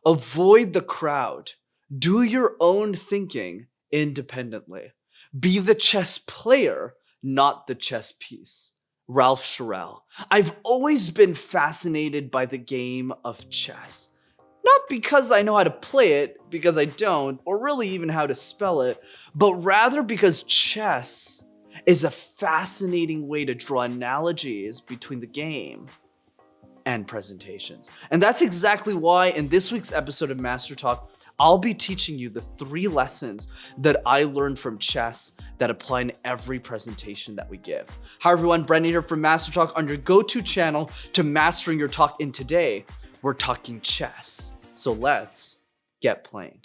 Avoid the crowd. Do your own thinking independently. Be the chess player, not the chess piece. Ralph Sherrill. I've always been fascinated by the game of chess. Not because I know how to play it, because I don't, or really even how to spell it, but rather because chess is a fascinating way to draw analogies between the game and presentations. And that's exactly why in this week's episode of MasterTalk, I'll be teaching you the 3 lessons that I learned from chess that apply in every presentation that we give. Hi everyone, Brendan here from MasterTalk on your go-to channel to mastering your talk. And today, we're talking chess. So let's get playing.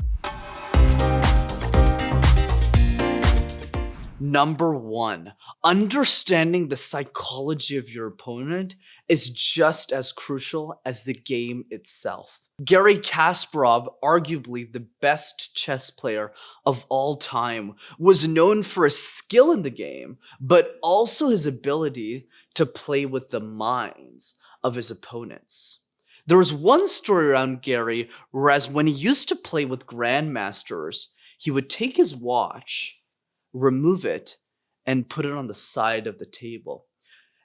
Number 1, understanding the psychology of your opponent is just as crucial as the game itself. Garry Kasparov, arguably the best chess player of all time, was known for his skill in the game, but also his ability to play with the minds of his opponents. There was one story around Garry, whereas when he used to play with grandmasters, he would take his watch, remove it, and put it on the side of the table.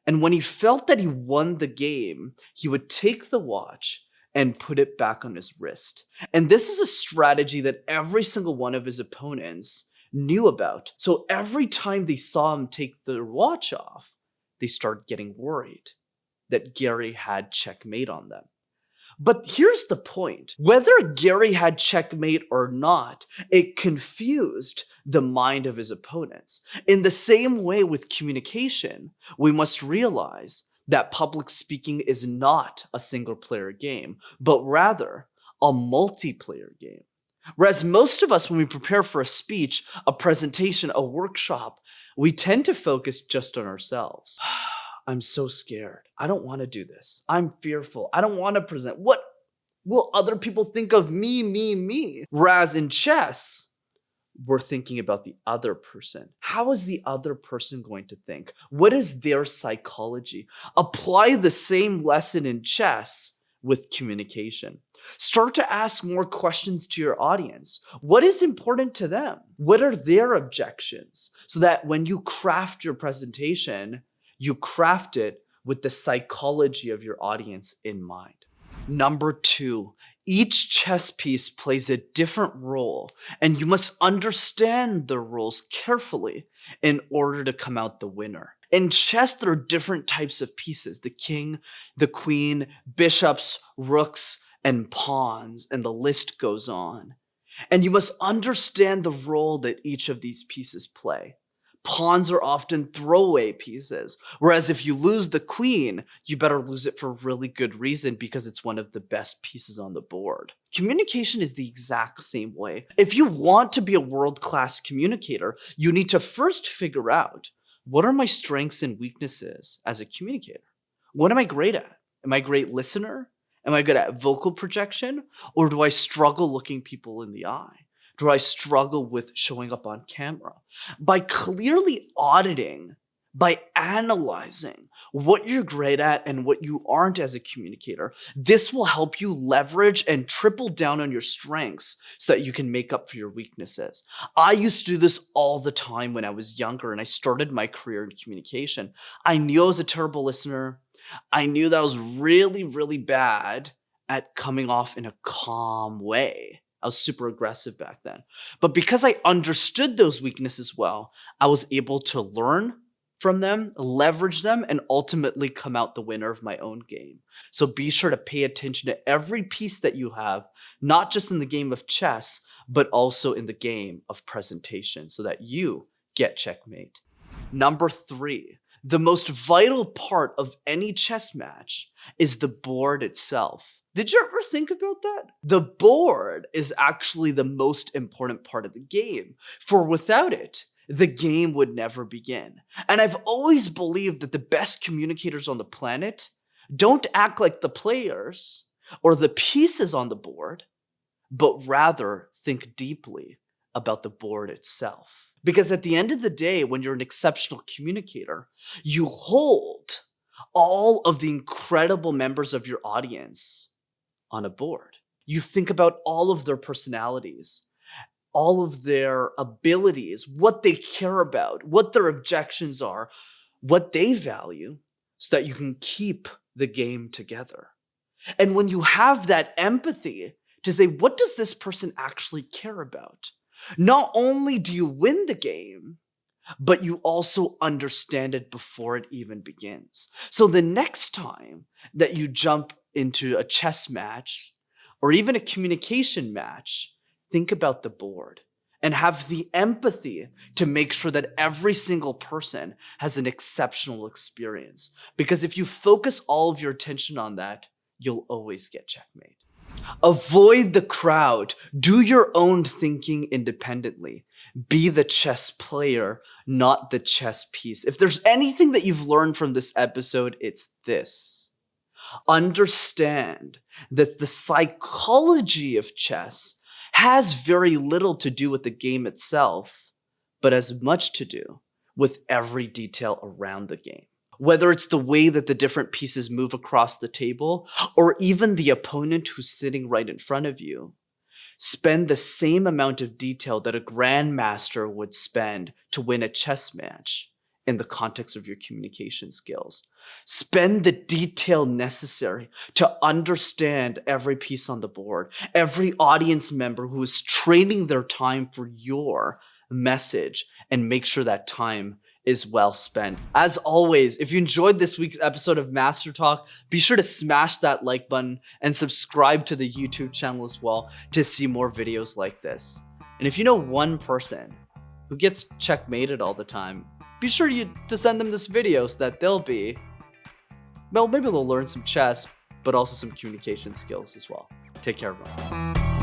And when he felt that he won the game, he would take the watch and put it back on his wrist. And this is a strategy that every single one of his opponents knew about. So every time they saw him take their watch off, they started getting worried that Garry had checkmate on them. But here's the point. Whether Garry had checkmate or not, it confused the mind of his opponents. In the same way with communication, we must realize that public speaking is not a single-player game, but rather a multiplayer game. Whereas most of us, when we prepare for a speech, a presentation, a workshop, we tend to focus just on ourselves. I'm so scared. I don't want to do this. I'm fearful. I don't want to present. What will other people think of me? Whereas in chess, we're thinking about the other person. How is the other person going to think? What is their psychology? Apply the same lesson in chess with communication. Start to ask more questions to your audience. What is important to them? What are their objections? So that when you craft your presentation, you craft it with the psychology of your audience in mind. Number 2, each chess piece plays a different role, and you must understand the roles carefully in order to come out the winner. In chess, there are different types of pieces: the king, the queen, bishops, rooks, and pawns, and the list goes on. And you must understand the role that each of these pieces play. Pawns are often throwaway pieces, whereas if you lose the queen, you better lose it for a really good reason because it's one of the best pieces on the board. Communication is the exact same way. If you want to be a world-class communicator, you need to first figure out, what are my strengths and weaknesses as a communicator? What am I great at? Am I a great listener? Am I good at vocal projection? Or do I struggle looking people in the eye? Do I struggle with showing up on camera? By clearly auditing, by analyzing what you're great at and what you aren't as a communicator, this will help you leverage and triple down on your strengths so that you can make up for your weaknesses. I used to do this all the time when I was younger and I started my career in communication. I knew I was a terrible listener. I knew that I was really, really bad at coming off in a calm way. I was super aggressive back then. But because I understood those weaknesses well, I was able to learn from them, leverage them, and ultimately come out the winner of my own game. So be sure to pay attention to every piece that you have, not just in the game of chess, but also in the game of presentation so that you get checkmate. Number 3, the most vital part of any chess match is the board itself. Did you ever think about that? The board is actually the most important part of the game, for without it, the game would never begin. And I've always believed that the best communicators on the planet don't act like the players or the pieces on the board, but rather think deeply about the board itself. Because at the end of the day, when you're an exceptional communicator, you hold all of the incredible members of your audience on a board. You think about all of their personalities, all of their abilities, what they care about, what their objections are, what they value, so that you can keep the game together. And when you have that empathy to say, what does this person actually care about? Not only do you win the game, but you also understand it before it even begins. So the next time that you jump into a chess match or even a communication match, think about the board and have the empathy to make sure that every single person has an exceptional experience. Because if you focus all of your attention on that, you'll always get checkmate. Avoid the crowd. Do your own thinking independently. Be the chess player, not the chess piece. If there's anything that you've learned from this episode, it's this. Understand that the psychology of chess has very little to do with the game itself, but has much to do with every detail around the game. Whether it's the way that the different pieces move across the table, or even the opponent who's sitting right in front of you, spend the same amount of detail that a grandmaster would spend to win a chess match in the context of your communication skills. Spend the detail necessary to understand every piece on the board, every audience member who is trading their time for your message, and make sure that time is well spent. As always, if you enjoyed this week's episode of Master Talk, be sure to smash that like button and subscribe to the YouTube channel as well to see more videos like this. And if you know one person who gets checkmated all the time, be sure to send them this video so that maybe they'll learn some chess, but also some communication skills as well. Take care, everyone.